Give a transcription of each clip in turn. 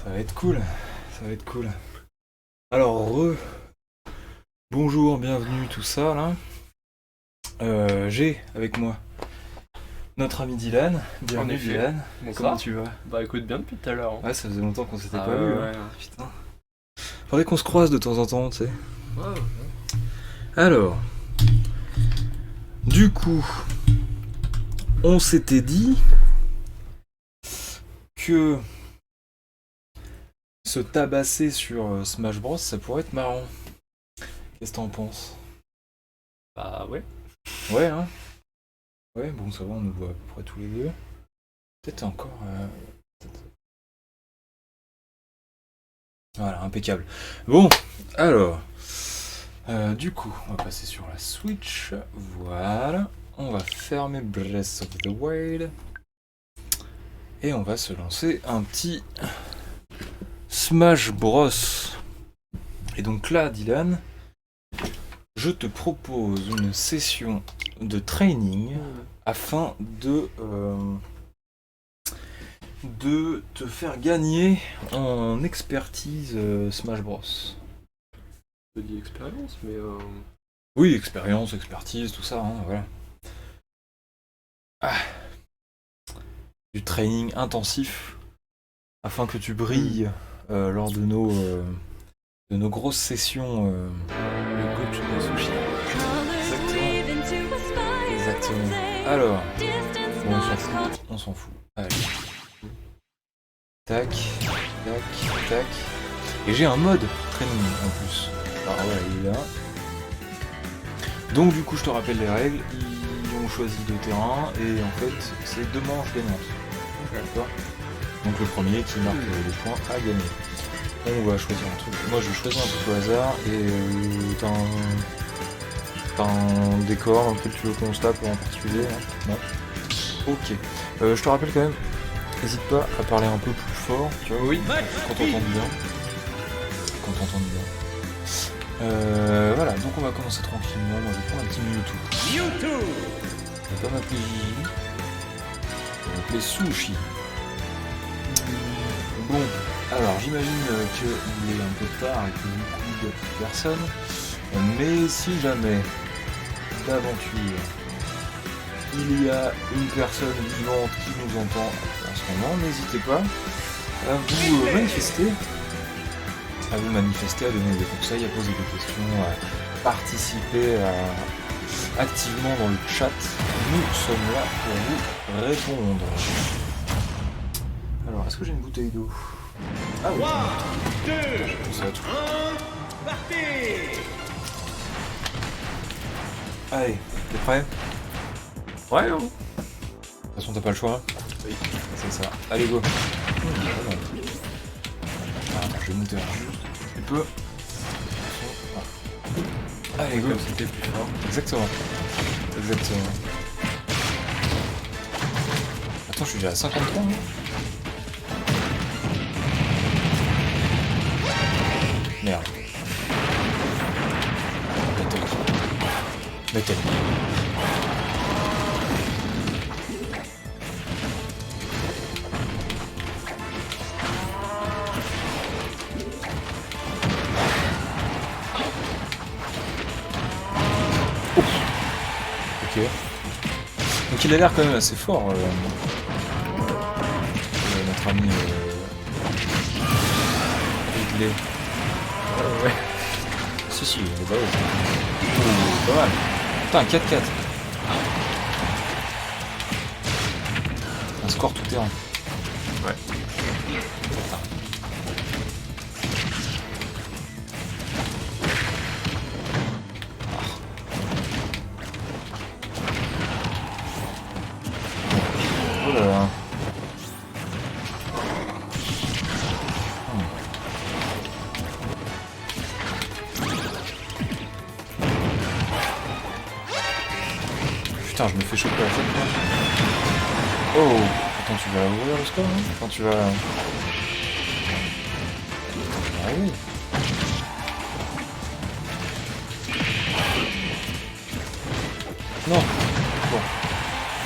Ça va être cool, ça va être cool. Alors, bonjour, bienvenue, tout ça là. J'ai avec moi notre ami Dylan. Bienvenue En effet. Dylan. Bonsoir. Comment tu vas? Bah écoute bien depuis tout à l'heure. Hein. Ouais, ça faisait longtemps qu'on s'était Ah pas vu. ouais, Hein. Putain. Faudrait qu'on se croise de temps en temps, tu sais. ouais. Alors, du coup, on s'était dit que se tabasser sur Smash Bros, ça pourrait être marrant. Qu'est-ce que t'en penses? Bah ouais. Ouais, hein? Ouais, bon, ça va, on nous voit à peu près tous les deux. Peut-être encore. Peut-être. Voilà, impeccable. Bon, alors. Du coup, on va passer sur la Switch. Voilà. On va fermer Breath of the Wild. Et on va se lancer un petit Smash Bros. Et donc là, Dylan, je te propose une session de training afin de te faire gagner en expertise Smash Bros. Je dis expérience, mais Oui, expérience, expertise, tout ça, hein, voilà. Ah. Du training intensif afin que tu brilles lors de nos grosses sessions. le coach de sushi. Exactement. Exactement. Alors, bon, on s'en fout. On s'en fout. Allez. Tac, tac, tac. Et j'ai un mode training en plus. Alors voilà, il est là. Donc du coup, je te rappelle les règles. Ils ont choisi deux terrains et en fait, c'est deux manches gagnantes. D'accord. Donc le premier qui marque les points a gagné. On va choisir un truc. Moi, je choisis un truc au hasard et t'as un décor, un truc que tu veux qu'on se tape en particulier, hein? Non. Ok. Je te rappelle quand même, n'hésite pas à parler un peu plus fort, tu vois, Oui. quand t'entends bien. Quand t'entends bien. Voilà, donc on va commencer tranquillement. Moi, je vais prendre un petit Mewtwo. On va pas m'appeler Gigi. On va m'appeler Sushi. Bon, alors j'imagine qu'il est un peu tard et que du coup il n'y a plus personne. Mais si jamais d'aventure il y a une personne vivante qui nous entend en ce moment, n'hésitez pas à vous manifester. À vous manifester, à donner des conseils, à poser des questions, à participer activement dans le chat. Nous sommes là pour vous répondre. Alors, est-ce que j'ai une bouteille d'eau? Ah oui. 3, 2, 1, partez! Allez, t'es prêt? Ouais, non. De toute façon, t'as pas le choix. Oui. C'est ça. Allez, go. Je vais monter un juste un petit peu. Allez, go. Comme c'était plus fort. Exactement. Exactement. Attends, je suis déjà à 53, hein. Merde. Mettez. Ok. Donc il a l'air quand même assez fort, notre ami Ridley. Ouais. Si, il est balèze. Ouh, pas mal. Putain, 4-4. Un score tout terrain. Ouais. Oh là là. Putain, je me fais choper à chaque fois. Oh! Attends, tu vas ouvrir le score, hein? Quand tu vas... Attends, je vais arriver. Non! Bon.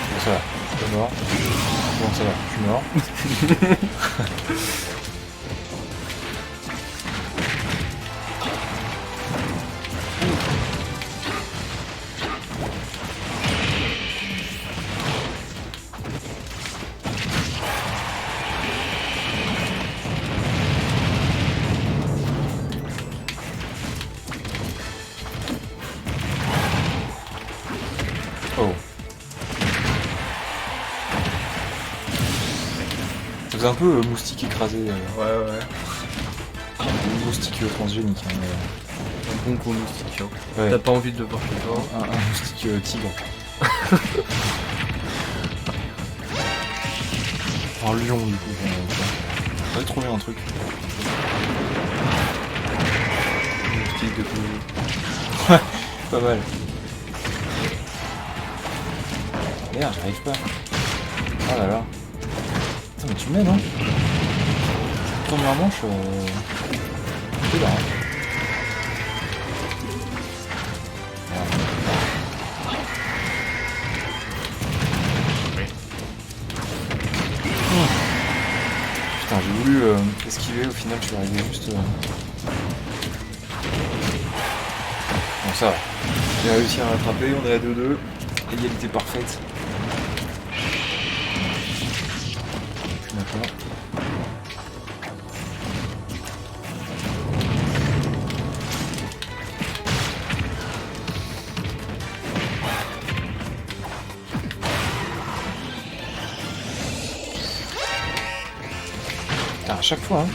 Bon, ça va. Je suis mort. Bon, ça va. Je suis mort. faisait un peu moustique écrasé. Ouais. Moustique transgénique. Hein, Un bon gros moustique. Hein. ouais. T'as pas envie de le voir chez toi. Un moustique tigre. Un lion du coup. J'avais trouvé un truc. Un moustique de coup. Pas mal. Merde, j'arrive pas. Oh là là. Attends, mais tu mets, non? Tourne la manche, c'est là. Hein. Putain, j'ai voulu esquiver, au final je suis arrivé juste... Bon, ça va. J'ai réussi à rattraper, on est à 2-2. Égalité parfaite. D'accord. Putain, à chaque fois, hein.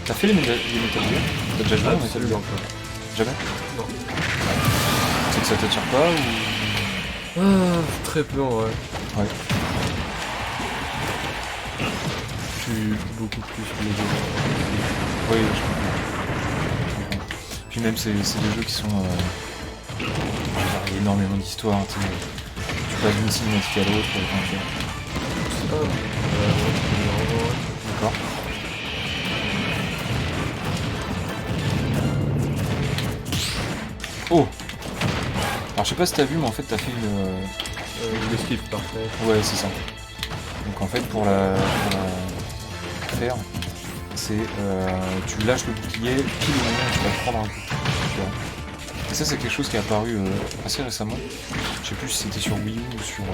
T'as fait les Metal Gear? T'as déjà joué à Metal Gear? Absolument pas. Jamais? Non. C'est que ça t'attire pas ou... Très peu en vrai. Ouais. Je suis beaucoup plus les jeux. Oui, je comprends. Puis même c'est des jeux qui sont... il y a énormément d'histoires, tu sais. Tu passes d'une cinématique à l'autre. D'accord. Oh! Alors je sais pas si t'as vu, mais en fait t'as fait une... L'esquive parfait. Ouais, c'est ça. Donc en fait pour la faire, c'est tu lâches le bouclier pile au moment où tu vas te prendre un coup. Tu vois. Et ça c'est quelque chose qui est apparu assez récemment. Je sais plus si c'était sur Wii U ou sur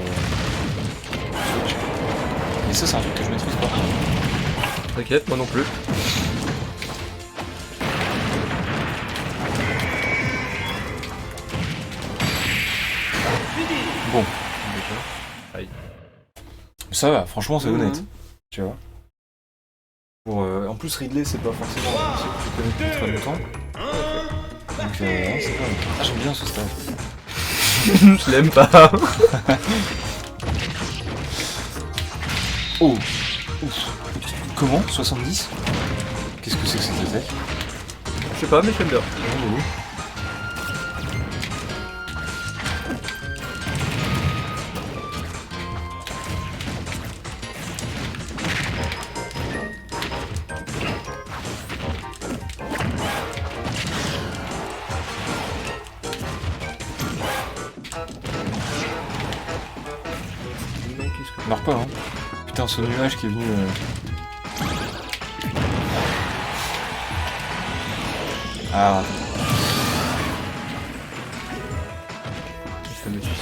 Switch. Et ça c'est un truc que je maîtrise pas. T'inquiète, moi non plus. Bon, Déjà. Aïe. ça va, franchement c'est Mhm. honnête. Tu vois. Pour, en plus Ridley c'est pas forcément un perso que tu connais depuis très longtemps. Donc ouais, c'est pas mal. Ah j'aime bien ce stade. Je l'aime pas. Oh ouf. Comment 70? Qu'est-ce que c'est que cette attaque? Je sais pas, mais j'aime bien. Meurs pas, hein. Putain, ce nuage qui est venu... Ah, Ça me suicide.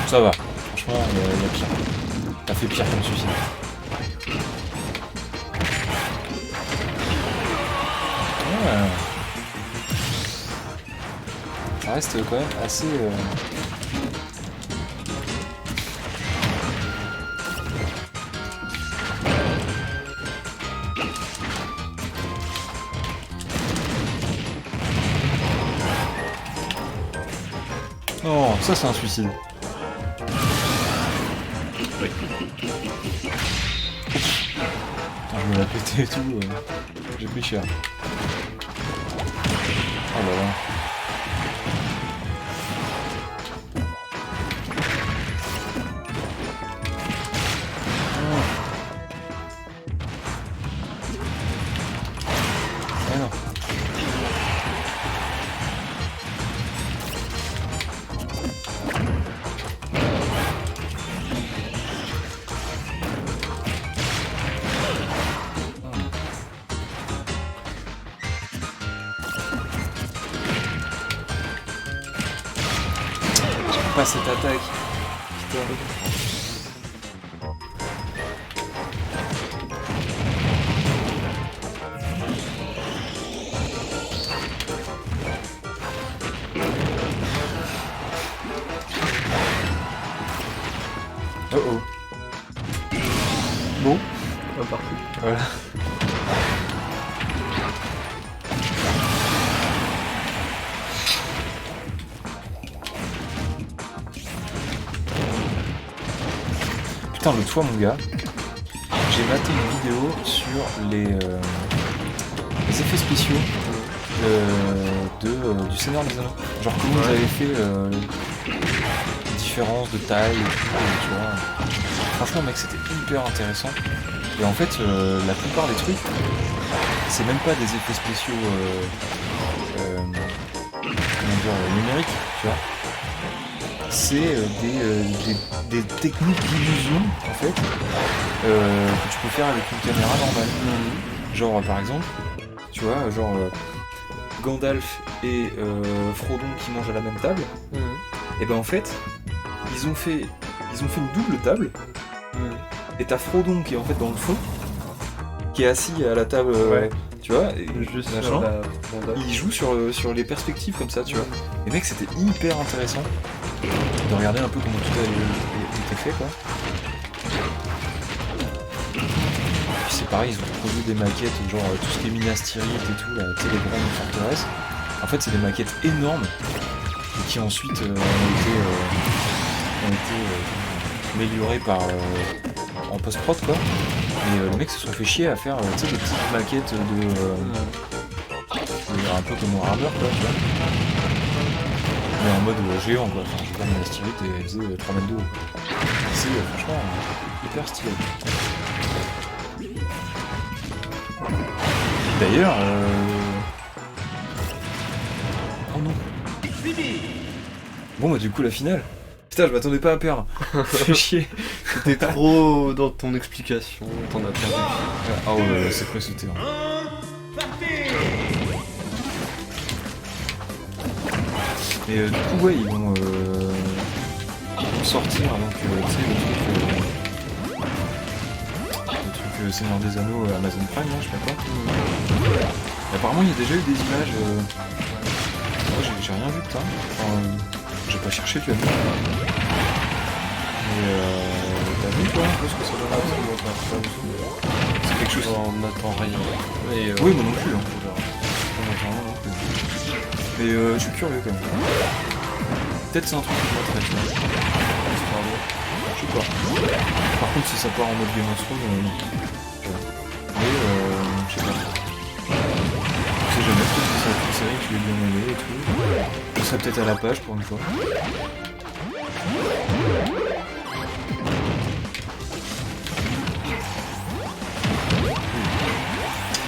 ça va. Franchement, il y a pire. T'as fait pire comme suicide. Ouais. Ça reste quand même assez... Oh, ça c'est un suicide. Oui. Putain, je me l'ai pété et tout. J'ai pris cher. Oh là là. Eh non. J'aime pas cette attaque. Putain. Putain, l'autre fois, mon gars, j'ai maté une vidéo sur les effets spéciaux du Seigneur des Anneaux. Genre comment ils avaient fait les différences de taille et tout, tu vois. Franchement, mec, c'était hyper intéressant. Et en fait, la plupart des trucs, c'est même pas des effets spéciaux comment dire, numériques, tu vois. C'est des techniques d'illusion, en fait, que tu peux faire avec une caméra normale. Genre, par exemple, tu vois, genre Gandalf et Frodon qui mangent à la même table. Et ben en fait, ils ont fait une double table. Et t'as Frodon qui est en fait dans le fond, qui est assis à la table, tu vois, et Juste machin. sur la Il joue sur les perspectives comme ça, tu vois. Et mec, c'était hyper intéressant de regarder un peu comment tout a été fait, quoi. Et puis c'est pareil, ils ont produit des maquettes, genre tout ce qui est Minas Tirith et tout, là, tu sais, les grandes forteresses. En fait, c'est des maquettes énormes et qui ensuite ont été améliorées en post-prod, quoi. Et les mecs se sont fait chier à faire tu sais, des petites maquettes un peu comme Warhammer, quoi, tu vois. Mais en mode géant, quoi. Enfin, je veux dire, Minas Tirith, elle faisait 3 mètres de haut. C'est franchement hyper stylé. D'ailleurs, oh non. Bon bah du coup la finale. Putain, je m'attendais pas à perdre. Fais chier. T'es trop dans ton explication, t'en as perdu. Ah ouais, c'est quoi ce terrain? Et du coup ouais, ils vont sortir donc tu sais le truc Seigneur des Anneaux Amazon Prime, non, je sais pas quoi. Et apparemment il y a déjà eu des images. Moi j'ai rien vu de ça. Enfin, j'ai pas cherché, tu as vu. Mais t'as vu toi un peu ce que ça donne? C'est quelque chose. On n'attend rien. Et, oui, moi non plus. Hein. On n'attend rien non plus. Mais je suis curieux quand même. Peut-être c'est un truc qui m'intéresse, tu vois. Je sais pas. Par contre, si ça part en mode Game of Thrones, non. Mais je sais pas. Je sais jamais, peut-être que ça va être une série que je vais bien aimer et tout. Je serai peut-être à la page pour une fois.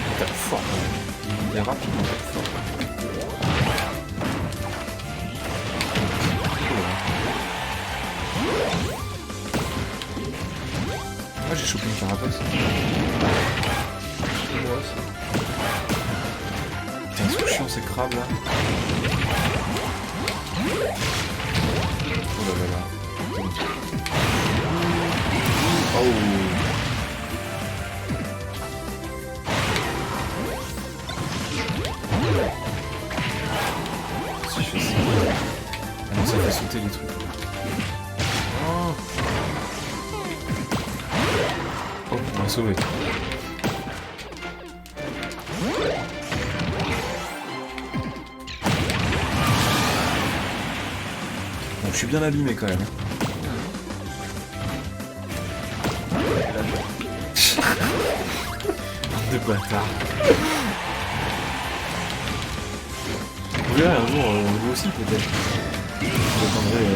Il tape fort, il est rapide, il tape fort. Moi j'ai chopé une carapace. moi aussi. Putain, ils sont chiants ces crabes là. Oh là là là. Oh. Si je fais ça. Ah non, ça fait sauter les trucs. Oh, oh on m'a sauvé. Bon, je suis bien abîmé quand même. De bâtard. Vous verrez un jour, vous aussi peut-être. Vous attendrez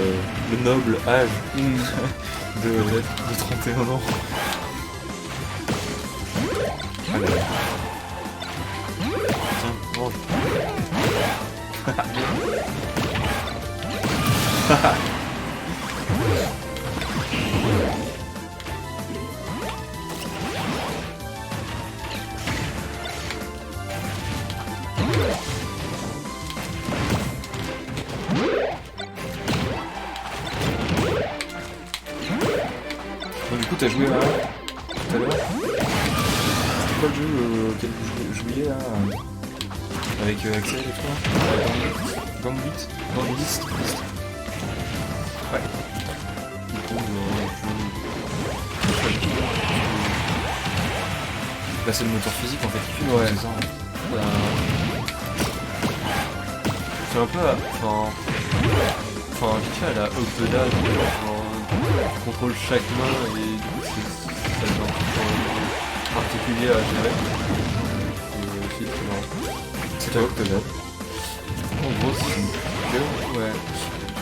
le noble âge de 31 ans. Allez. Tiens, mange. Bon, du coup, t'as joué là tout à l'heure. C'était quoi le jeu auquel vous jouiez là avec Axel et tout là? Gambit. Ouais. Du coup, Là c'est le moteur physique en fait qui fait Ouais. c'est ça. C'est un peu enfin vite fait elle a up de dash, genre tu contrôles chaque main et du coup ça devient un peu particulier à gérer. Et aussi c'est marrant. C'est quoi que t'as? En gros c'est une ouais.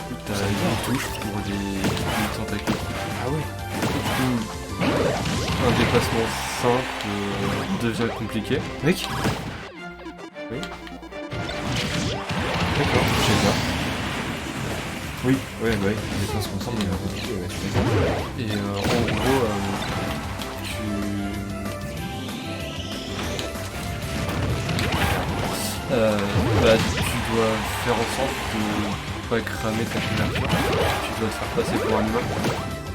Du coup t'as une touche pour les tentacules. Ah ouais. Un déplacement simple devient compliqué. Mec. Oui. D'accord, je sais pas. Oui, ouais, bah oui, les déplacements ensemble, il y a un compliqué, ouais, je suis d'accord. Et en gros, tu dois faire en sorte de pas cramer ta couverture. Tu dois te faire passer pour un humain.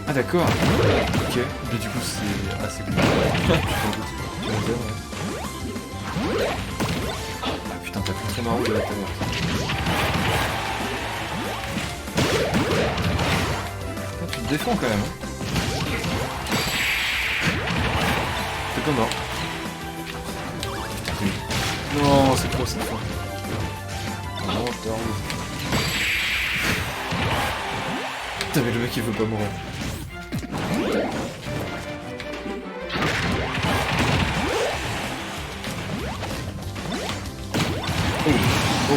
Ah d'accord. Ok. Mais du coup, c'est assez compliqué. Tu t'en doutes. Tu vas dire, ouais. Ah putain, t'as plus très marrant de la taverne. Ah, tu te défends quand même. Hein. T'es pas mort. Putain, t'es... Non, c'est trop cette fois. Non, t'es en haut. Putain, mais le mec il veut pas mourir. Oh.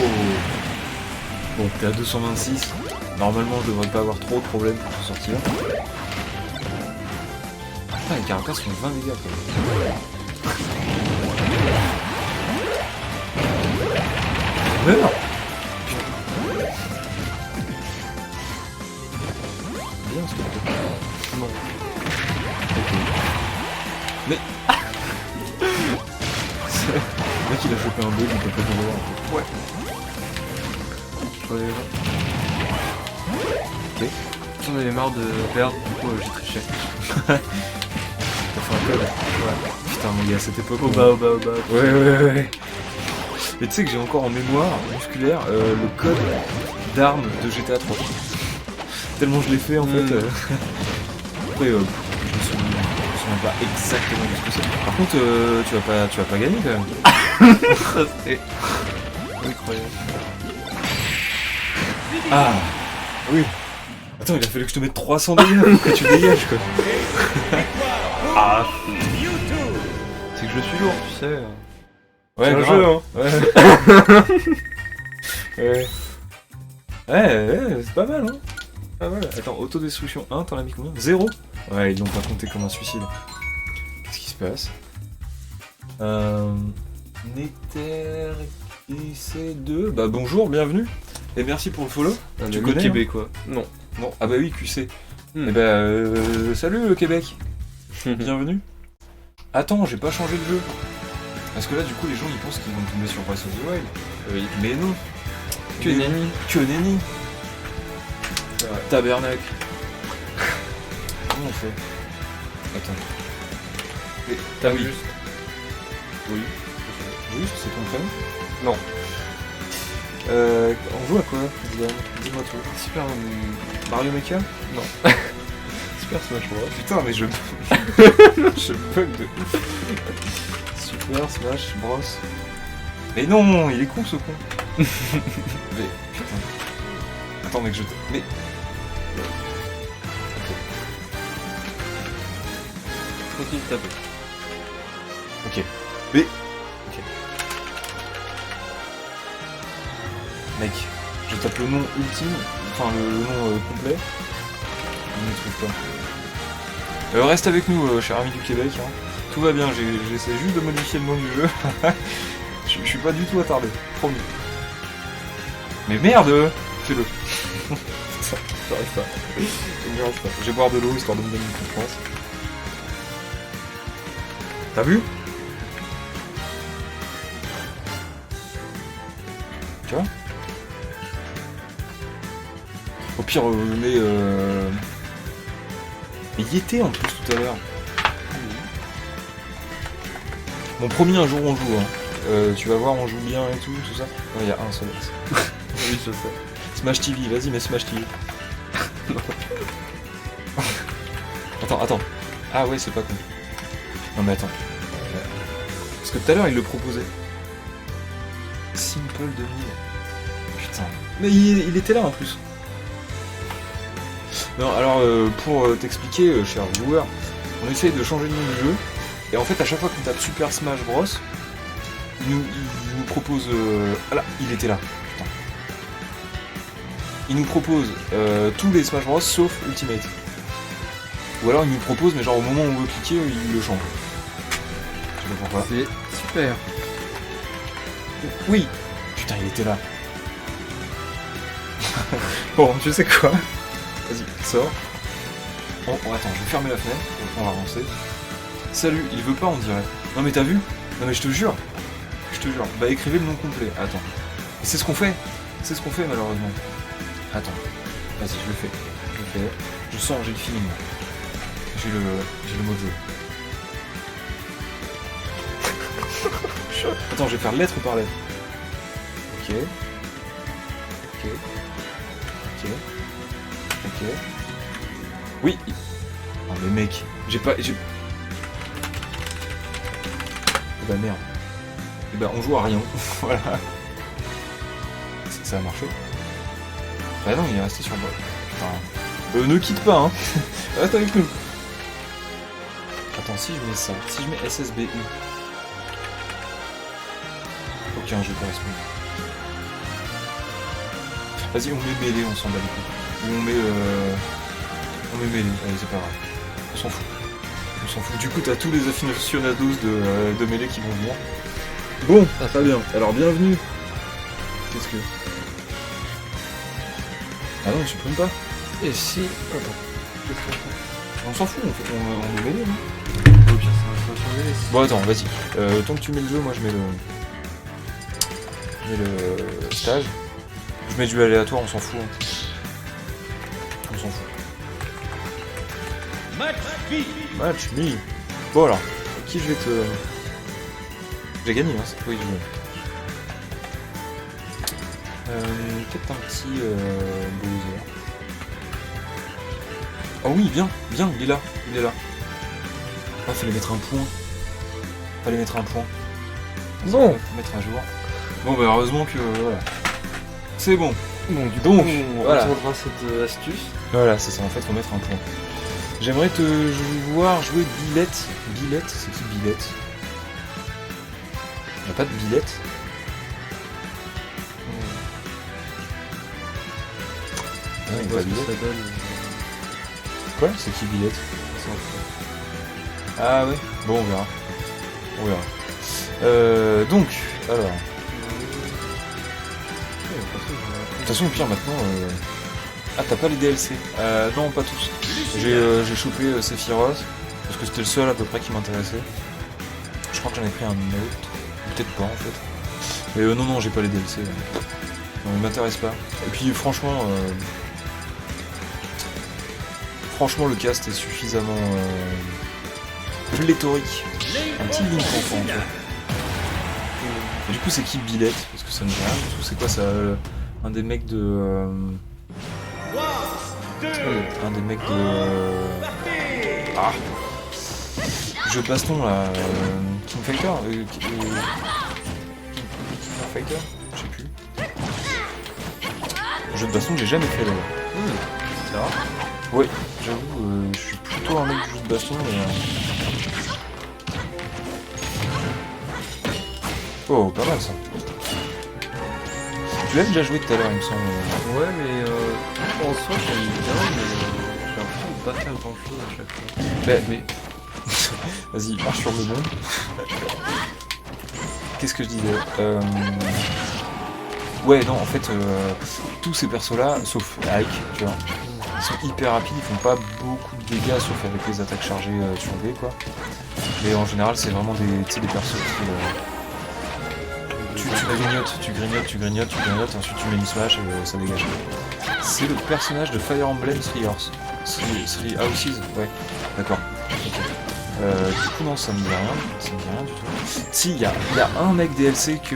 Bon, t'es à 226. Normalement, je devrais pas avoir trop de problèmes pour te sortir. Putain, les carapaces font 20 dégâts quand même. Meurs! Bien, s'il te plaît. Non. Ok. Mais... Le mec, il a chopé un bug, il peut pas le voir en fait. Ouais. J'en avais marre. Ok. J'en avais marre de perdre, du coup j'ai triché. T'as fait un code? Ouais. Putain, mon gars, à cette époque... Au bas. Ouais. Et tu sais que j'ai encore en mémoire musculaire le code d'armes de GTA 3. Tellement je l'ai fait en fait. Après, je me souviens pas exactement de ce que c'est. Par contre, tu vas pas gagner quand même. Ça c'était incroyable. Ah oui. Attends, il a fallu que je te mette 300 dégâts pour que tu dégages quoi. Ah. C'est que je suis lourd, tu sais. Ouais, c'est un grave. jeu, hein. Ouais. Ouais, c'est pas mal, hein. Pas mal. Attends, autodestruction 1, t'en as mis combien 0. Ouais, ils l'ont pas compté comme un suicide. Qu'est-ce qui se passe Nether QC2. Bah bonjour, bienvenue. Et merci pour le follow. Un Tu ami connais, québécois. Non. Non. Ah bah oui, QC. Hmm. Eh bah salut le Québec. Bienvenue. Attends, j'ai pas changé de jeu. Parce que là, du coup, les gens ils pensent qu'ils vont tomber sur Breath of the Wild. Oui. Mais non. Que nenni. Que nenni. Ouais. Tabernacle. Comment on fait Attends. Mais, T'as oui. juste. Oui. Juste, c'est ton prénom Non. On joue à quoi, Dylan Dis-moi tout. Super. Mario Maker Non. Super Smash Bros. Putain, mais je... je bug de ouf. Super Smash Bros. Mais non, il est con ce con. Mais, putain. Attends, mec, je te... Mais... Continue de taper. Ok. Mais... Ok. Mec, je tape le nom ultime, enfin le nom complet. Je ne trouve pas. Reste avec nous, cher ami du Québec. Hein. Tout va bien, j'essaie juste de modifier le nom du jeu. Je suis pas du tout attardé, promis. Mais merde, fais-le. Ça j'arrive pas. J'arrive pas. Je vais boire de l'eau histoire de me donner une confiance. T'as vu? Tu vois? Au pire, mais il y était en plus tout à l'heure. Bon, promis, un jour on joue. Hein. Tu vas voir, on joue bien et tout ça. Non, il y a un seul. Oui, je sais. Smash TV, vas-y, mais Smash TV. Attends. Ah ouais, c'est pas con. Non mais attends. que tout à l'heure il le proposait. Simple 2000. Putain. Mais il était là en plus. Non, alors pour t'expliquer, cher viewer, on essaye de changer le nom du jeu. Et en fait, à chaque fois qu'on tape Super Smash Bros, il nous propose. Ah là, il était là. Putain. Il nous propose tous les Smash Bros sauf Ultimate. Ou alors il nous propose, mais genre au moment où on veut cliquer, il le change. Je sais pas pourquoi. C'est super. Oui. Putain, il était là. Bon, tu sais quoi? Vas-y, sors. Oh, attends, je vais fermer la fenêtre. On va avancer. Salut, il veut pas, on dirait. Non mais t'as vu? Non mais je te jure. Je te jure. Bah écrivez le nom complet. Attends. Et c'est ce qu'on fait. C'est ce qu'on fait malheureusement. Attends. Vas-y, je le fais. Je le fais. Je sens, j'ai le feeling. J'ai le mot de jeu. Attends, je vais faire lettre par lettre. Ok. Ok. Ok. Ok. Oui. Oh mais mec, j'ai pas... Eh bah merde. Eh bah on joue à rien. Voilà. Ça a marché. Bah non, il est resté sur le bord. Putain. Ne quitte pas, hein. Reste avec nous. Attends, si je mets ça, si je mets SSBU. Aucun jeu correspond. Vas-y, on met mêlée, on s'en bat les couilles. Ou on met mêlée, allez, c'est pas grave. On s'en fout. On s'en fout. Du coup, t'as tous les aficionados de mêlée qui vont venir. Bon, très bien. Alors, bienvenue. Qu'est-ce que... Ah non, on supprime pas. Et si... Attends. On s'en fout, on est mêlée, non? Au pire, ça va changer. Bon, attends, vas-y. Tant que tu mets le jeu, moi je mets le stage. Je mets du aléatoire, on s'en fout. Hein. On s'en fout. Match me. Bon alors, qui je vais te... J'ai gagné, hein, cette fois que je veux. Peut-être un petit Bowser. Oh oui, bien, il est là, Ah, fallait mettre un point. Bon. Faut mettre à jour. Bon, bah heureusement que voilà. C'est bon. Bon, du Donc, coup, on voilà. retiendra cette astuce. Voilà, c'est ça, en fait, faut mettre un point. J'aimerais te voir jouer Billette. Billette, c'est qui Billette? Il n'y a pas de Billette? Ah, il y a On pas voit de ce que Billette. ça donne. Quoi? C'est qui Billette? Ah ouais. Bon, on verra. Donc, alors. De toute façon, au pire, maintenant... Ah, t'as pas les DLC? Non, pas tous. J'ai chopé Sephiroth, parce que c'était le seul à peu près qui m'intéressait. Je crois que j'en ai pris un autre. Peut-être pas, en fait. Mais non, j'ai pas les DLC. Non, ils m'intéressent pas. Et puis, franchement... Franchement, le cast est suffisamment... pléthorique. Un petit Link enfant, en fait. Et du coup, c'est qui Billette? Parce que ça me dit rien du tout. C'est quoi ça? Un des mecs de... Un des mecs de... Ah, jeu de baston là... King Fighter King Fighter? Je sais plus. Jeu de baston que j'ai jamais fait d'ailleurs. C'est rare. Oui, j'avoue, je suis plutôt un mec de jeu de baston mais... Oh, pas mal ça. Tu l'as déjà joué tout à l'heure, il me semble. Ouais, mais en soi, j'aime bien, mais j'ai l'impression de pas faire grand chose à chaque fois. Mais... Vas-y, marche sur le bon. Qu'est-ce que je disais? Ouais, non, en fait, tous ces persos-là, sauf Ike, tu vois, ils sont hyper rapides, ils font pas beaucoup de dégâts, sauf avec les attaques chargées sur V, quoi. Mais en général, c'est vraiment des persos qui... Tu grignotes, ensuite tu mets une smash et ça dégage. C'est le personnage de Fire Emblem Three Houses, ouais, d'accord. Okay. Du coup non, ça me dit rien du tout. Si, il y a un mec DLC qui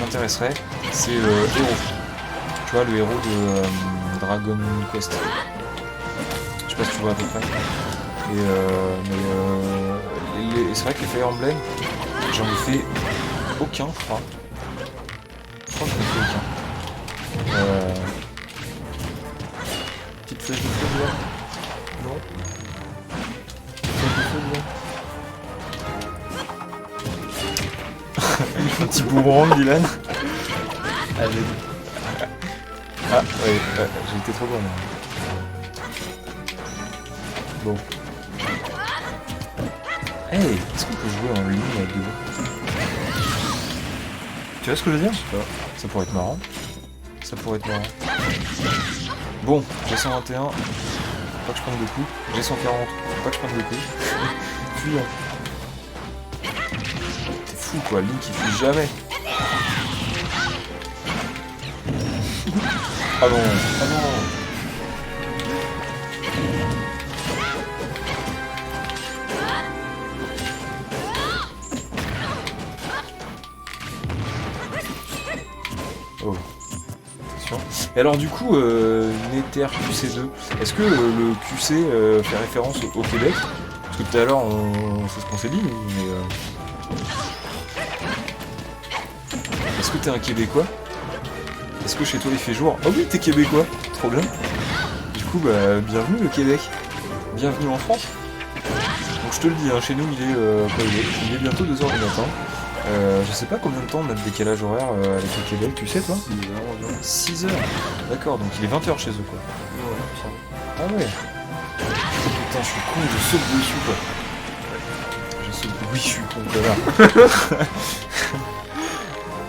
m'intéresserait, c'est le héros. Tu vois, le héros de Dragon Quest. Je sais pas si tu vois à peu près. Et c'est vrai que les Fire Emblem, J'en ai fait aucun, je crois. Je crois que j'en ai fait aucun. Petite flèche de feu, là. Non. Flèche de feu, là. Un petit boomerang, Dylan. Allez. Ah, ouais, j'ai été trop loin, là. Bon. Hey, est-ce qu'on peut jouer en ligne avec des gens? Tu vois ce que je veux dire? Ça pourrait être marrant. Ça pourrait être marrant. Bon, j'ai 121. Faut pas que je prenne de coups. J'ai 140. Faut pas que je prenne de coups. Fuyant. T'es fou quoi, Link il fuit jamais. Ah non, ah non. Oh. Attention. Et alors du coup, Nether QC2, est-ce que le QC fait référence au Québec? Parce que tout à l'heure, c'est ce qu'on s'est dit, mais... Est-ce que t'es un Québécois? Est-ce que chez toi il fait jour? Oh oui, t'es Québécois. Trop bien. Du coup, bah, bienvenue le Québec. Bienvenue en France. Donc je te le dis, hein, chez nous il est, il est bientôt 2h du matin. Je sais pas combien de temps on a de décalage horaire avec le Québec, tu sais toi? 6h. D'accord, donc il est 20h chez eux quoi. Ouais, ça. Ah ouais. Putain, je suis con, je saute dessus quoi. Je saute... Oui, je suis con, voilà.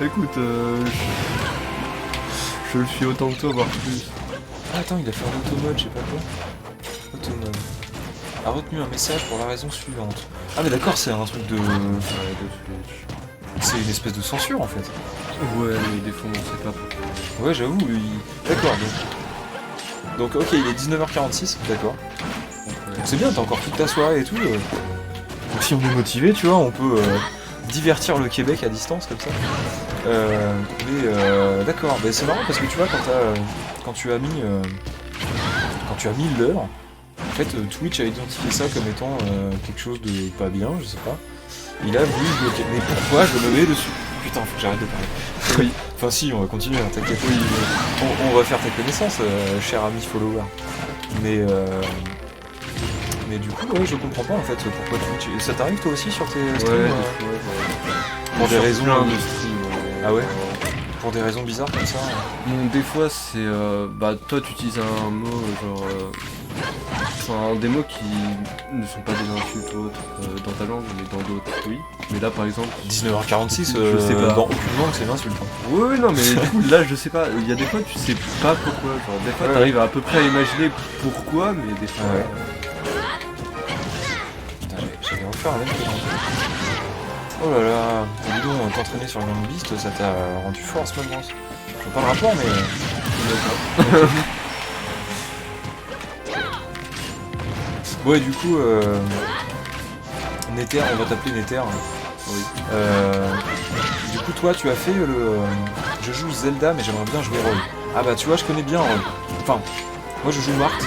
Écoute, je le suis autant que toi, voire plus. Ah, attends, il a fait un automode, je sais pas quoi. Automode. A retenu un message pour la raison suivante. Ah mais d'accord, c'est un truc de... C'est une espèce de censure en fait. Ouais, mais des fois on sait pas pourquoi. Ouais, j'avoue, d'accord, donc ok, il est 19h46, d'accord. Donc c'est bien, t'as encore toute ta soirée et tout. Donc si on est motivé, tu vois, on peut divertir le Québec à distance comme ça. D'accord, bah, c'est marrant parce que tu vois, quand tu as mis l'heure, en fait Twitch a identifié ça comme étant quelque chose de pas bien, je sais pas. Il a voulu bloquer. Mais pourquoi je me mets dessus? Putain, faut que j'arrête de parler. Oui. Enfin si, on va continuer, hein, t'inquiète. Oui, on va faire tes connaissances, cher ami follower. Mais du coup, ouais, je comprends pas en fait pourquoi Twitch. Ça t'arrive toi aussi sur tes streams? Ouais, pour des raisons. De stream, Ah ouais? Pour des raisons bizarres comme ça? Bon, des fois c'est... bah toi tu utilises un mot genre... Enfin des mots qui ne sont pas des insultes ou autres dans ta langue, mais dans d'autres oui. Mais là par exemple... 19h46, je sais pas. dans aucune langue c'est une insulte. Hein. Ouais non mais du coup là je sais pas, il y a des fois tu sais pas pourquoi, genre des fois t'arrives à peu près à imaginer pourquoi, mais des fois... Ouais. Putain, j'allais refaire la même chose. Oh là là, dis donc, t'entraîner sur le Gang Beast, ça t'a rendu fort ce moment. Je vois pas le rapport, mais... Ouais, du coup, Nether, on va t'appeler Nether. Hein. Oui. Du coup, toi, tu as fait le... Je joue Zelda, mais j'aimerais bien jouer Roy. Ah bah, tu vois, je connais bien Roy. Enfin, moi, je joue Marth.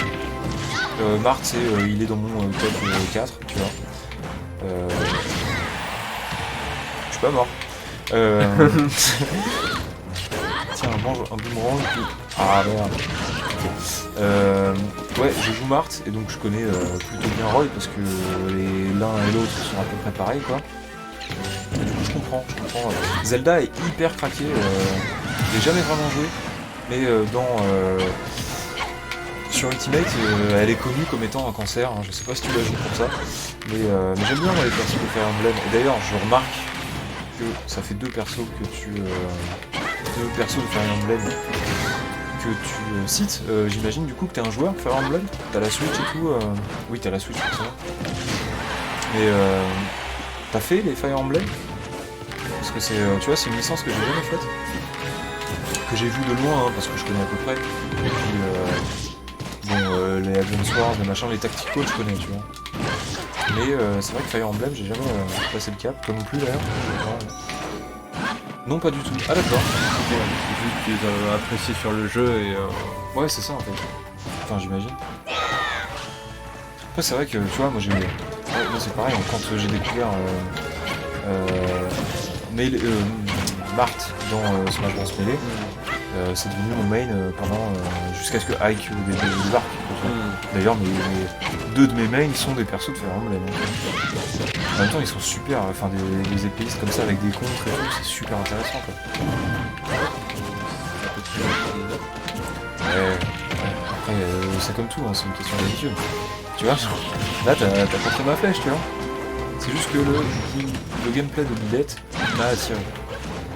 Marth, c'est... il est dans mon top 4, tu vois. Je suis pas mort. Tiens, un boomerang, puis... Ah, merde. Ouais, je joue Marth et donc je connais plutôt bien Roy parce que l'un et l'autre sont à peu près pareils quoi. Et du coup je comprends. Zelda est hyper craqué, j'ai jamais vraiment joué, mais sur Ultimate elle est connue comme étant un cancer, hein. Je sais pas si tu la joues pour ça, mais j'aime bien moi, les persos de Fire Emblem. Et d'ailleurs je remarque que ça fait deux persos de Fire Emblem que tu cites, j'imagine du coup que t'es un joueur Fire Emblem, t'as la Switch et tout, oui t'as la Switch pour ça. Mais t'as fait les Fire Emblem? Parce que c'est, tu vois, c'est une licence que j'ai jamais faite, que j'ai vue de loin, hein, parce que je connais à peu près. Et puis les Advance Wars, les machins, les Tacticals, je connais, tu vois. Mais c'est vrai que Fire Emblem, j'ai jamais passé le cap, toi non plus d'ailleurs. Non, pas du tout. Ah d'accord. C'est juste que tu as apprécié sur le jeu et... Ouais, c'est ça en fait. Enfin, j'imagine. Après, c'est vrai que, tu vois, moi c'est pareil, quand j'ai découvert Marthe dans Smash Bros Melee, c'est devenu mon main jusqu'à ce que Ike débarque. D'ailleurs, deux de mes mains sont des persos de Fire Emblem. En même temps, ils sont super, enfin des épéistes comme ça avec des contres et tout, c'est super intéressant quoi. Ouais. Après, c'est comme tout, hein, c'est une question d'habitude. Tu vois, là t'as contré ma flèche, tu vois. C'est juste que le gameplay de Billette m'a attiré.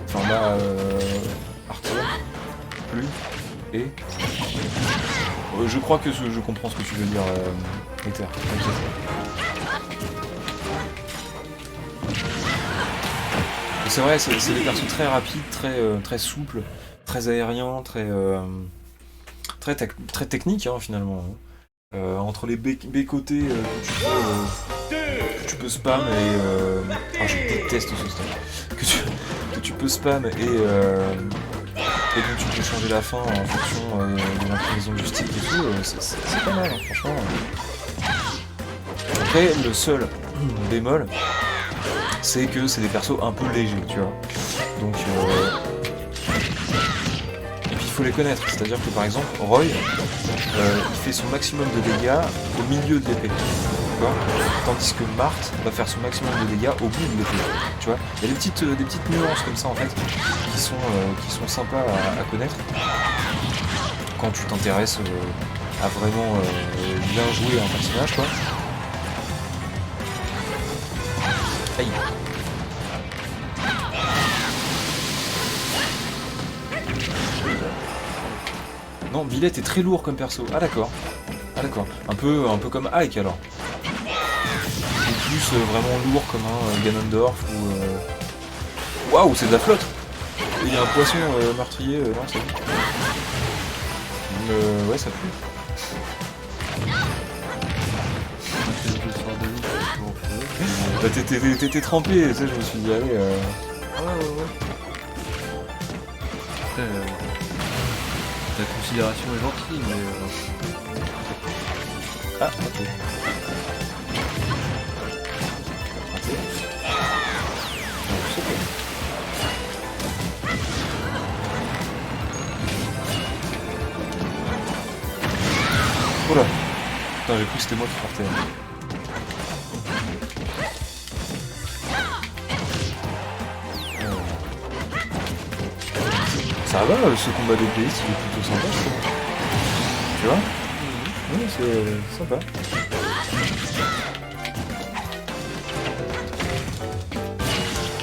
Enfin, m'a retiré, plu, et... je crois que je comprends ce que tu veux dire, Ether. C'est vrai, c'est des persos très rapides, très souples, très aériens, très techniques, hein, finalement. Entre les B-côtés que tu peux spam et... je déteste ce style. Que tu peux spam et donc tu peux changer la fin en fonction de l'inclinaison du stick et tout, c'est pas mal, hein, franchement. Après, le seul bémol, c'est que c'est des persos un peu légers, tu vois. Donc, et puis il faut les connaître, c'est-à-dire que par exemple, Roy, il fait son maximum de dégâts au milieu de l'épée. Tandis que Marthe va faire son maximum de dégâts au bout de l'épée. Tu vois, il y a des petites nuances comme ça en fait qui sont sympas à connaître quand tu t'intéresses à vraiment bien jouer un personnage quoi. Aïe. Non, Villette est très lourd comme perso. Ah d'accord. Un peu comme Ike alors. Plus vraiment lourd comme un Ganondorf ou... Waouh, c'est de la flotte. Il y a un poisson meurtrier, non c'est bon. Ouais, ça pue. Bah, t'étais trempé, tu sais, je me suis dit, allez... Ouais. Après, ta considération est gentille, mais... Ah, ok. Oula. Putain, j'ai cru que c'était moi qui partais. Ça va, ce combat d'épéiste, il est plutôt sympa, je trouve. Tu vois? Oui, c'est sympa.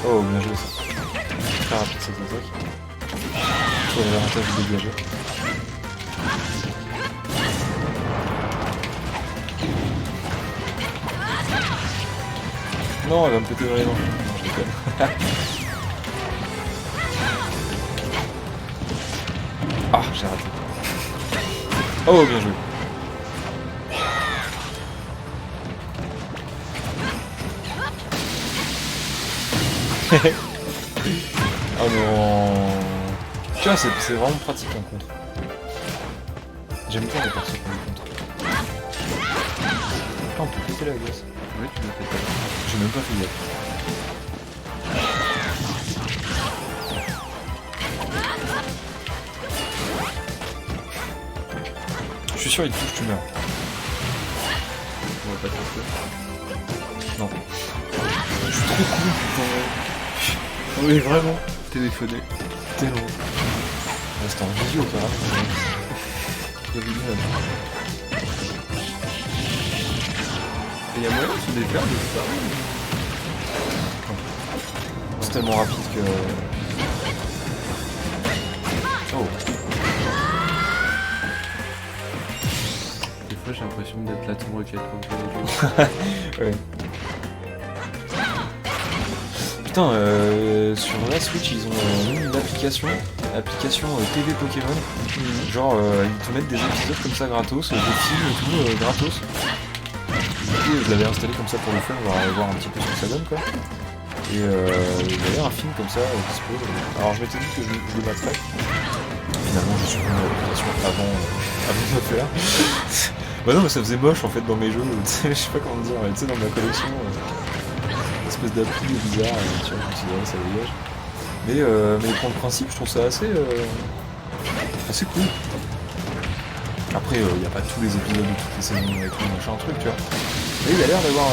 Oh, bien joué ça. Très rapide cette attaque. Sur l'avantage du dégageur. Non, elle va me péter dans les dents. Non, je déconne. Ah, j'ai raté. Oh, bien joué. Oh non. Tu vois, c'est vraiment pratique en contre. J'aime bien les persos qu'on les contre. Ah, on peut péter la glace. Oui, tu l'as fait pas. J'ai même pas fait gaffe. Je suis sûr, il te touche, tu meurs. On va pas te Non. Je suis trop con, putain. Oui, vraiment. Téléphoné. Tellement. Ouais, c'était en visio, carrément. Il y a moyen de se défaire de ça. C'est tellement rapide que... Oh. Des fois j'ai l'impression d'être la tombe requête quand je joue. Ouais. Putain, sur la Switch, ils ont mis une application TV Pokémon. Genre, ils te mettent des épisodes comme ça gratos, des films et tout, gratos. Du coup, je l'avais installé comme ça pour le fun, voir un petit peu ce que ça donne, quoi. Et il y avait un film comme ça qui se pose. Alors, je m'étais dit que je le battrais. Finalement, je suis pris l'application avant de le faire. Bah non, mais ça faisait moche en fait dans mes jeux. Je sais pas comment dire, tu sais, dans ma collection. espèce d'appli bizarre, tu vois, je me suis dit, ouais, ça dégage. Mais pour le principe, je trouve ça assez cool. Après, il n'y a pas tous les épisodes de toutes les saisons et tout, machin, truc, tu vois. Mais il a l'air d'avoir...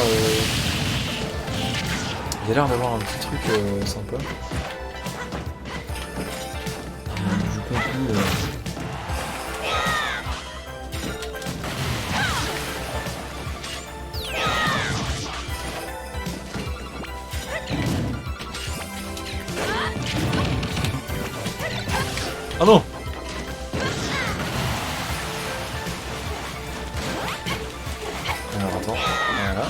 Il a l'air d'avoir un petit truc sympa. Je conclue... Ah non! Alors attends, voilà.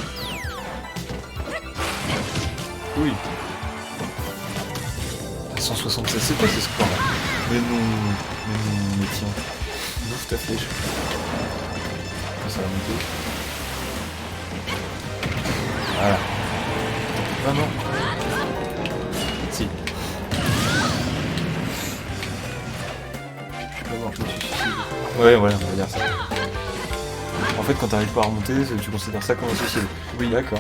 Oui. 176 c'est quoi ce score là? Mais tiens. Bouffe ta flèche. Ça va monter. Voilà. Ah non. Si. Ouais, voilà, on va dire ça. En fait, quand t'arrives pas à remonter, tu considères ça comme un suicide. Oui, d'accord.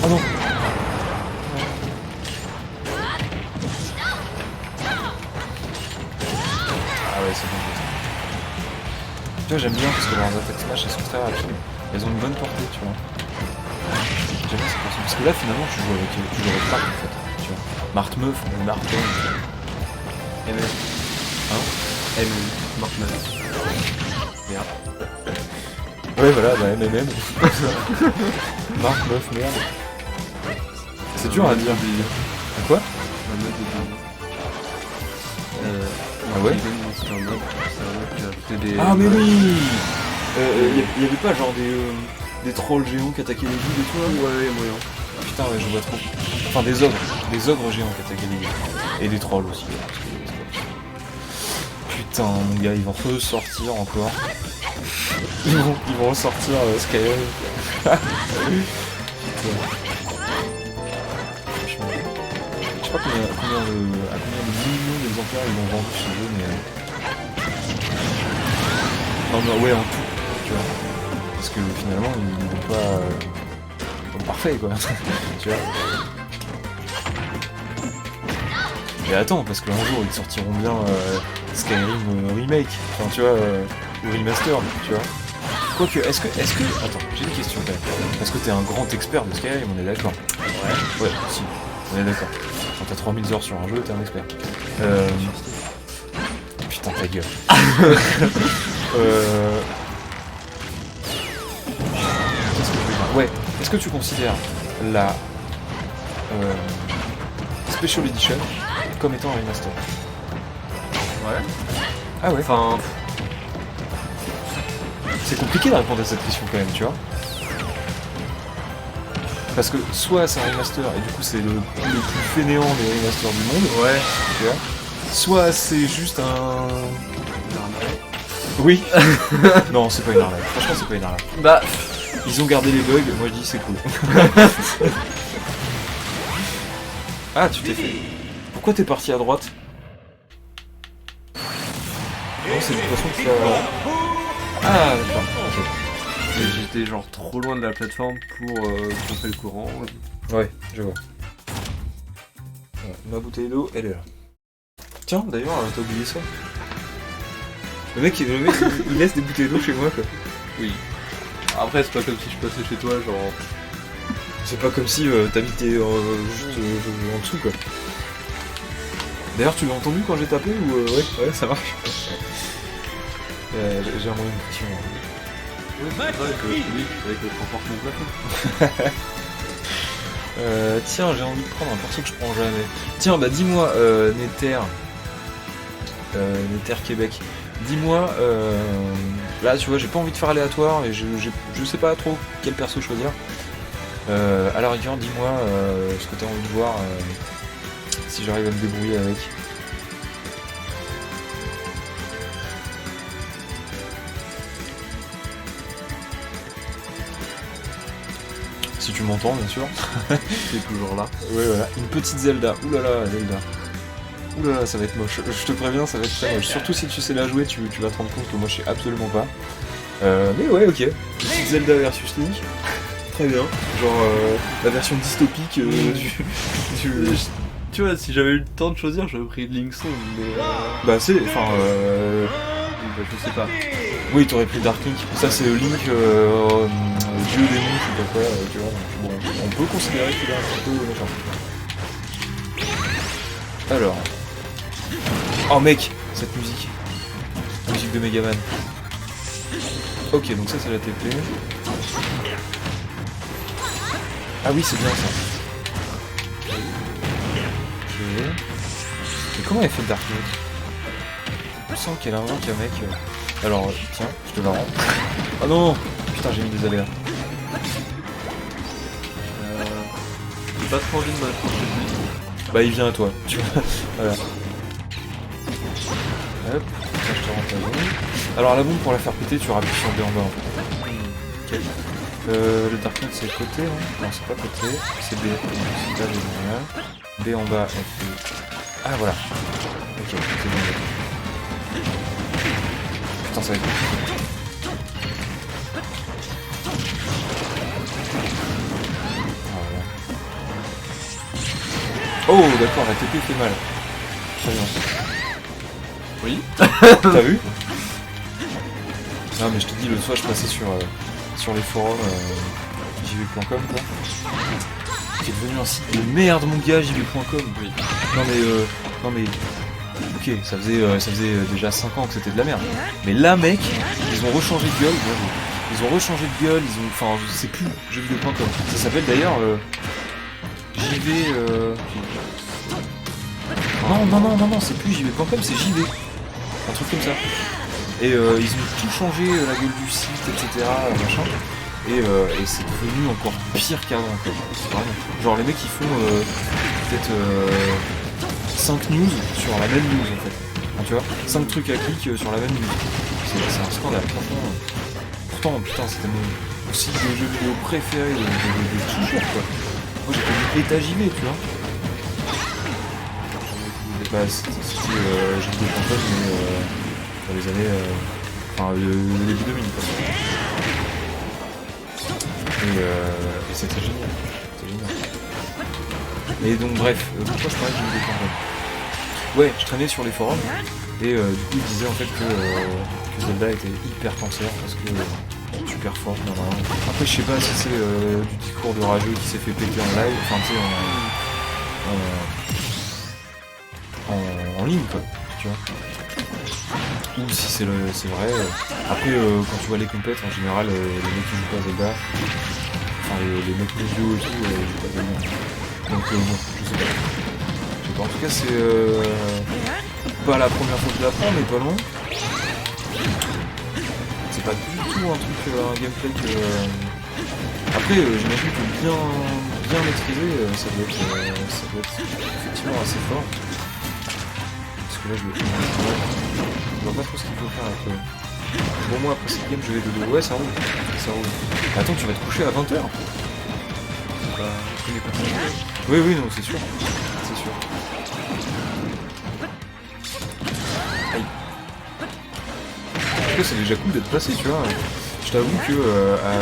Ah non. Ah ouais, c'est bon. Tu vois, j'aime bien parce que leurs attaques smash elles sont très rapides. Elles ont une bonne portée, tu vois. J'aime bien cette façon. Parce que là, finalement, tu joues avec Marthe en fait. Tu vois. Marthe meuf ou Marthe homme. MM. Hein MM. Marthe meuf. Merde. Ouais, voilà, bah MMM. Marthe meuf, merde. C'est dur à dire. À quoi? Un mode de Ah ouais? C'est un mode qui a fait des... Ah mais oui! Y avait pas genre des trolls géants qui attaquaient les villes et tout là? Ouais, moyen. Putain ouais, je vois trop. Enfin des ogres géants qui attaquaient les villes. Et des trolls aussi. Parce que c'est pas possible. Putain mon gars, ils vont ressortir encore. Ils vont ressortir Skyrim. Putain. Franchement. Je sais pas à combien de millions d'exemplaires ils vont vendre ce jeu, mais... Non, mais ouais, en tout, tu vois. Parce que finalement, ils vont pas... parfait, quoi. Tu vois. Et attends, parce qu'un jour, ils sortiront bien Skyrim Remake. Enfin, tu vois, ou Remaster, tu vois. Quoique, est-ce que... Attends, j'ai une question, quand même. Parce que t'es un grand expert de Skyrim, on est d'accord. Ouais, si, on est d'accord. Quand t'as 3000 heures sur un jeu, t'es un expert. Putain, ta gueule. Qu'est-ce que je veux dire? Ouais, est-ce que tu considères la Special Edition comme étant un remaster? Ouais. Ah ouais. Enfin... C'est compliqué de répondre à cette question quand même, tu vois. Parce que soit c'est un remaster et du coup c'est le plus fainéant des remasters du monde, Ouais. tu vois. Soit c'est juste un... Une arnaque. Oui. Non, c'est pas une arnaque. Franchement, c'est pas une arnaque. Bah... Ils ont gardé les bugs, moi je dis c'est cool. Ah, tu t'es fait... Pourquoi t'es parti à droite? Non, c'est de toute façon que tu vas... Ah, d'accord, ok. Et j'étais genre trop loin de la plateforme pour couper le courant. Ouais, je vois. Ouais, ma bouteille d'eau, elle est là. Tiens, d'ailleurs, t'as oublié ça. Le mec, il laisse des bouteilles d'eau chez moi, quoi. Oui. Après, c'est pas comme si je passais chez toi, genre... C'est pas comme si t'habitais juste en dessous, quoi. D'ailleurs, tu l'as entendu quand j'ai tapé ou ouais, ça marche. J'ai envoyé une pression. Oui, avec le comportement de Tiens, j'ai envie de prendre un perso que je prends jamais. Tiens, bah dis-moi, Nether Québec. Dis-moi, là tu vois, j'ai pas envie de faire aléatoire et je sais pas trop quel perso choisir. À la rigueur, dis-moi ce que t'as envie de voir, si j'arrive à me débrouiller avec. Si tu m'entends, bien sûr. qui est toujours là. Ouais, voilà. Une petite Zelda. Ouh là là, Zelda. Ouh là là, ça va être moche. Je te préviens, ça va être très moche. Surtout si tu sais la jouer, tu vas te rendre compte que moi je sais absolument pas. Mais ouais, ok. Petite Zelda versus Link. Très bien. Genre la version dystopique du... Tu vois, si j'avais eu le temps de choisir, j'aurais pris Link's Song, mais... Bah c'est... Enfin... bah, je sais pas. Oui, t'aurais pris Dark Link. Ça c'est Link, dieu démon, je sais pas quoi, tu vois. Bon, on peut considérer qu'il est un peu méchant. Alors... Oh mec, cette musique. Musique de Megaman. Ok, donc ça c'est la TP. Ah oui, c'est bien ça. Ok. Mais comment elle fait le Dark Link? Je sens qu'elle invente un mec. Alors, tiens, je te la rends. Oh non! Putain, j'ai mis des aléas. J'ai pas trop envie de m'approcher de lui. Bah, il vient à toi, tu vois. Voilà. Hop, ça je te rends ta bombe. Alors, la bombe pour la faire péter, tu rappuies sur B en bas en fait. Ok. Le Dark Knight c'est le côté, hein? Non, c'est pas côté, c'est B. C'est là, B en bas, elle fait... Ah voilà. Ok, c'est bon. Putain, ça va être compliqué. Oh d'accord, la TP fait mal. Très bien. Oui. T'as vu? Non mais je te dis, l'autre fois je passais sur les forums jv.com quoi. Qui est devenu un site de merde mon gars, jv.com. Oui. Non mais... Ok, ça faisait déjà 5 ans que c'était de la merde. Mais là mec, ils ont rechangé de gueule. Ils ont rechangé de gueule, ils ont... Enfin, c'est plus jvvideo.com. Ça s'appelle d'ailleurs... JV... Non, c'est plus JV.com, c'est JV. Un truc comme ça. Et ils ont tout changé, la gueule du site, etc. Machin. Et c'est devenu encore pire qu'avant. Vraiment. Genre les mecs ils font peut-être 5 news sur la même news en fait. Enfin, tu vois, 5 trucs à clic sur la même news. C'est un scandale, franchement. Pourtant, putain, c'était mon site de jeux vidéo préféré de toujours quoi. Moi j'ai connu État-JV, tu vois. Bah c'était jvvideo.com mais dans les années... Enfin, le début 2000 quoi. Et c'était génial. C'était génial. Et donc bref, pourquoi je parlais de jvvideo.com? Ouais, je traînais sur les forums et du coup ils disaient en fait que Zelda était hyper cancer parce que super fort. Après je sais pas si c'est du discours de rageux qui s'est fait péter en live, enfin tu sais en ligne quoi, tu vois. Ou si c'est vrai. Après quand tu vois les compètes en général les mecs qui jouent pas à Zelda, enfin les mecs plus vieux et tout, ils jouent pas à Zelda. Donc bon, je sais pas. En tout cas c'est pas la première fois que je l'apprends mais pas loin. C'est pas du tout un gameplay que... Après j'imagine que bien maîtriser ça doit être effectivement assez fort. Parce que là je vois pas trop ce qu'il faut faire avec Bon moi après cette game je vais de dos. Ouais ça roule. Ça roule. Attends tu vas te coucher à 20h. Bah, je connais pas ton jeu. Oui non c'est sûr. C'est sûr. Aïe. En tout cas c'est déjà cool d'être passé tu vois. Je t'avoue que à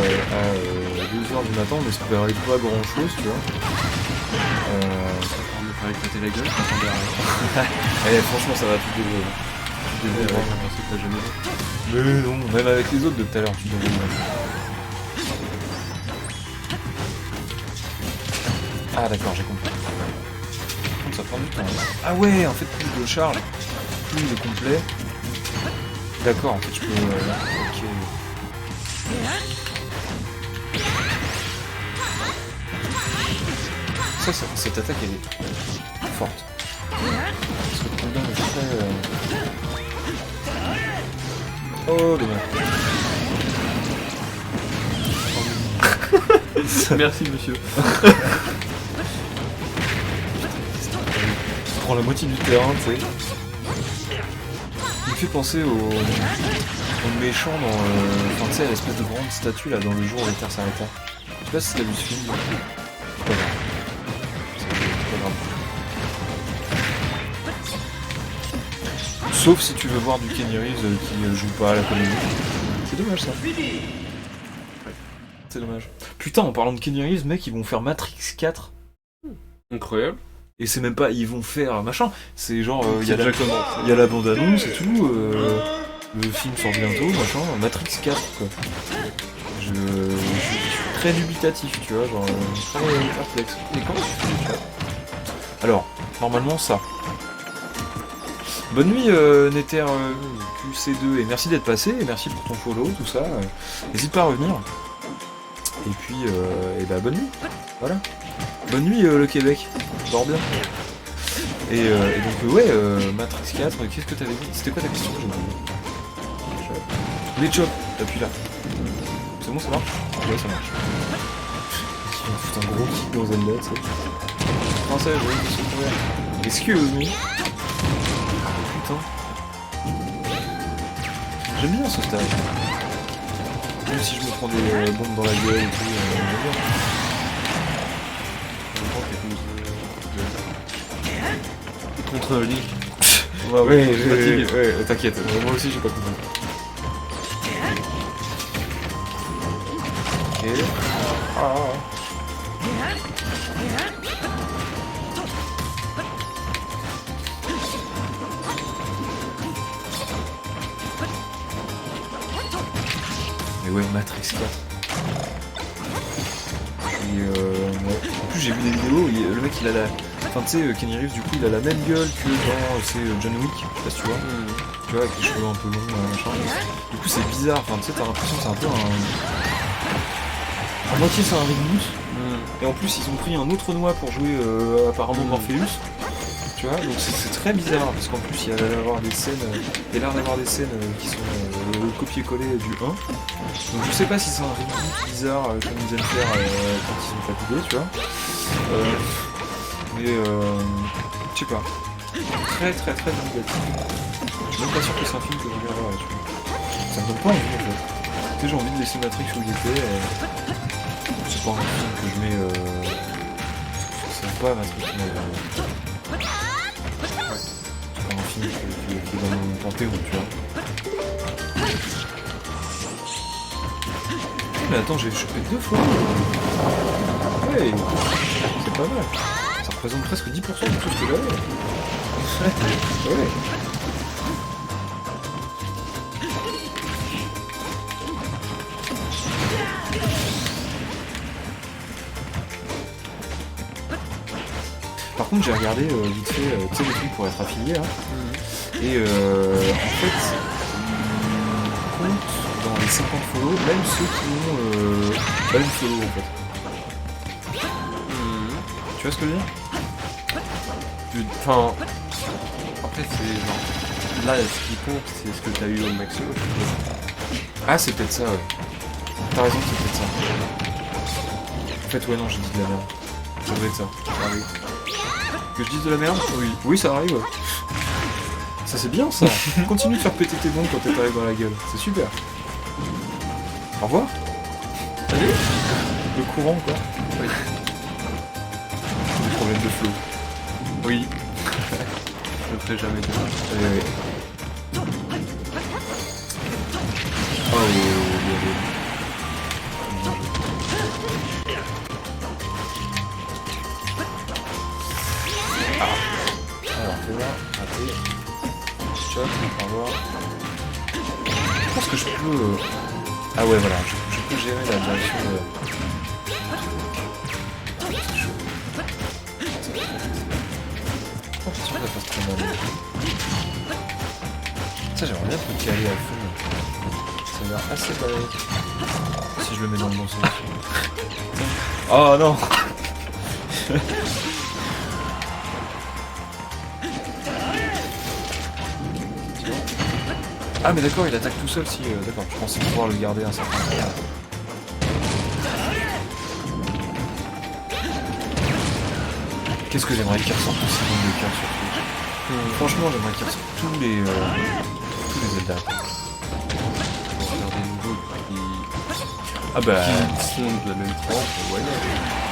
2h du matin on espérait pas grand chose tu vois. On me faire éclater la gueule, je m'attendais à rien. Eh franchement ça va tout dévoiler. Je pensais que t'as jamais vu. Mais non, même avec les autres de tout à l'heure tu dévoiles. Ah d'accord j'ai compris. Ça prend du temps. Ah ouais en fait plus je le charge, plus il est complet. D'accord en fait je peux... Ok. Cette attaque elle est forte. Parce que le cooldown est très... Oh dommage. Merci monsieur. Tu prends la moitié du terrain, tu sais. Il me fait penser au méchant dans... Enfin tu sais, l'espèce de grande statue là dans le jour où la Terre s'arrêta. sais pas si t'as vu ce film. C'est pas grave. C'est pas grave. Sauf si tu veux voir du Kenny Reeves qui joue pas à la comédie. C'est dommage ça. C'est dommage. Putain, en parlant de Kenny Reeves, mec, ils vont faire Matrix 4. Incroyable. Et c'est même pas, ils vont faire machin. C'est genre, il y a déjà commencé. il y a la bande-annonce et tout. Le film sort bientôt, machin. Matrix 4, quoi. Je suis très dubitatif, tu vois, genre très perplexe. Et comment tu fais ça? Alors, normalement, ça. Bonne nuit, Nether QC2, et merci d'être passé, et merci pour ton follow, tout ça. N'hésite pas à revenir. Et puis, et bah, bonne nuit. Voilà. Bonne nuit, le Québec. Dors bien. Et donc, ouais, Matrix 4, qu'est-ce que t'avais dit? C'était quoi ta question? Les chops, t'appuies là. C'est bon, ça marche? Ouais, ça marche. C'est un gros kick dans Zelda, tu sais. Français, oui, je suis couvert. Excuse me. Putain. J'aime bien ce stage. Même si je me prends des bombes dans la gueule et tout, j'aime bien. Contre Link. Ouais, t'inquiète, moi aussi j'ai pas compris. Ok. Ah. Mais ouais, Matrix 4. Et ouais. En plus j'ai vu des vidéos, le mec il a la... Enfin tu sais, Kenny Reeves du coup il a la même gueule que dans John Wick, je sais pas si tu vois. Tu vois, avec les cheveux un peu longs, machin. Du coup c'est bizarre, enfin tu sais, t'as l'impression que c'est un peu un... À moitié c'est un reboot. Et en plus ils ont pris un autre noix pour jouer apparemment Morpheus. Tu vois, donc c'est très bizarre parce qu'en plus il y a l'air d'avoir des scènes, qui sont copier-coller du 1. Donc je sais pas si c'est un reboot bizarre comme ils aiment faire quand ils sont fatigués, tu vois. Mais je sais pas. Très négatif. Je suis même pas sûr que c'est un film que je regarderai, tu vois. Ça me donne pas envie en fait. Tu sais, j'ai envie de laisser Matrix où il était. C'est pas un film que je mets. C'est pas Matrix, mais. C'est pas un film qui est dans mon panthéon, tu vois. Mais attends, j'ai chopé 2 fois. Ouais, c'est pas mal. Ça représente presque 10% de tout ce que j'avais. Ouais. Par contre, j'ai regardé vite fait, tu sais, les trucs pour être affilié là. Et en fait, ils comptent dans les 50 follow, même ceux qui ont pas une follow en fait. Tu vois ce que je veux dire? Enfin, après c'est genre, là ce qui compte c'est ce que t'as eu au maximum. Ah c'est peut-être ça, ouais. T'as raison, c'est peut-être ça. En fait ouais non, j'ai dit de la merde. Ça doit être ça. Ah oui. Que je dise de la merde? Oui. Oui ça arrive, ouais. Ça c'est bien ça. Continue de faire péter tes bombes quand t'es arrivé dans la gueule. C'est super. Au revoir. Allez. Le courant quoi. Oui. Des problèmes de flow. Oui. Je ne ferai jamais de mal. Oh, bien joué. Alors, fais-moi rater. Chop, on va voir. Je pense que je peux... Ah ouais, voilà, je peux gérer la direction de... Je suis sûr que ça passe très mal. Ça, j'aimerais bien te caler à fond. Ça a l'air assez balèque. Si je le mets dans le bon sens. Oh non. Ah mais d'accord, il attaque tout seul si... d'accord, je pensais pouvoir le garder un certain temps. Qu'est-ce que j'aimerais qu'il ressorte aussi dans le cœur surtout. Franchement, j'aimerais qu'il ressorte tous les Zelda. Pour faire des nouveaux qui... Ah bah... Qui sont de la même trempe, ouais.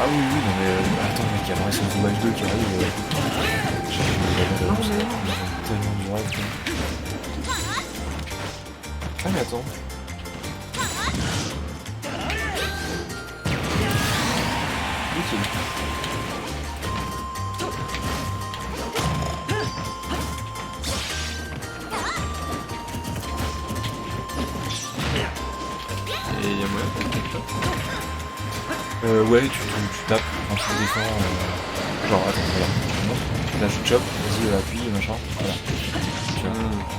Ah oui, oui, non mais... attends mec, il y a Breath of the Wild 2 qui arrive... tellement du rêve, quoi. Ah mais attends... Utile. Et il y a moyen de faire quelque chose. Ouais, tu tapes quand tu défends... Genre, attends, voilà. Là, je chope, vas-y, appuie, machin. Voilà.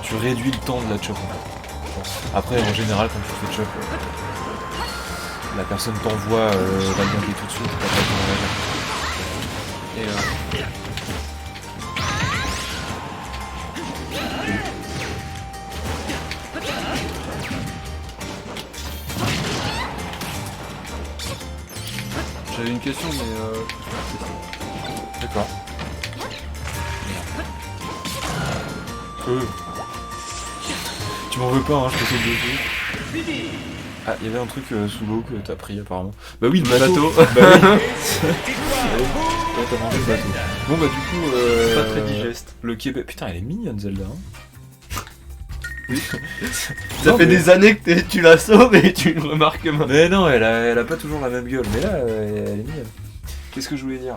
Tu réduis le temps de la chop, en fait. Après, en général, quand tu fais chop, la personne t'envoie la guinguer tout de suite, t'as pas besoin de réagir. Et j'avais une question, mais D'accord. Tu m'en veux pas, hein, je te saute dessus. Ah, il y avait un truc sous l'eau que t'as pris apparemment. Bah oui, le bateau. Bah oui. Ouais, t'as mangé le bateau. Bon bah du coup, pas très digeste. le Québec. Putain, elle est mignonne Zelda. Hein. Ça Non, fait mais- des années que tu la sauves et tu le remarques maintenant. Mais non, elle a pas toujours la même gueule. Mais là, elle est mignonne. Qu'est-ce que je voulais dire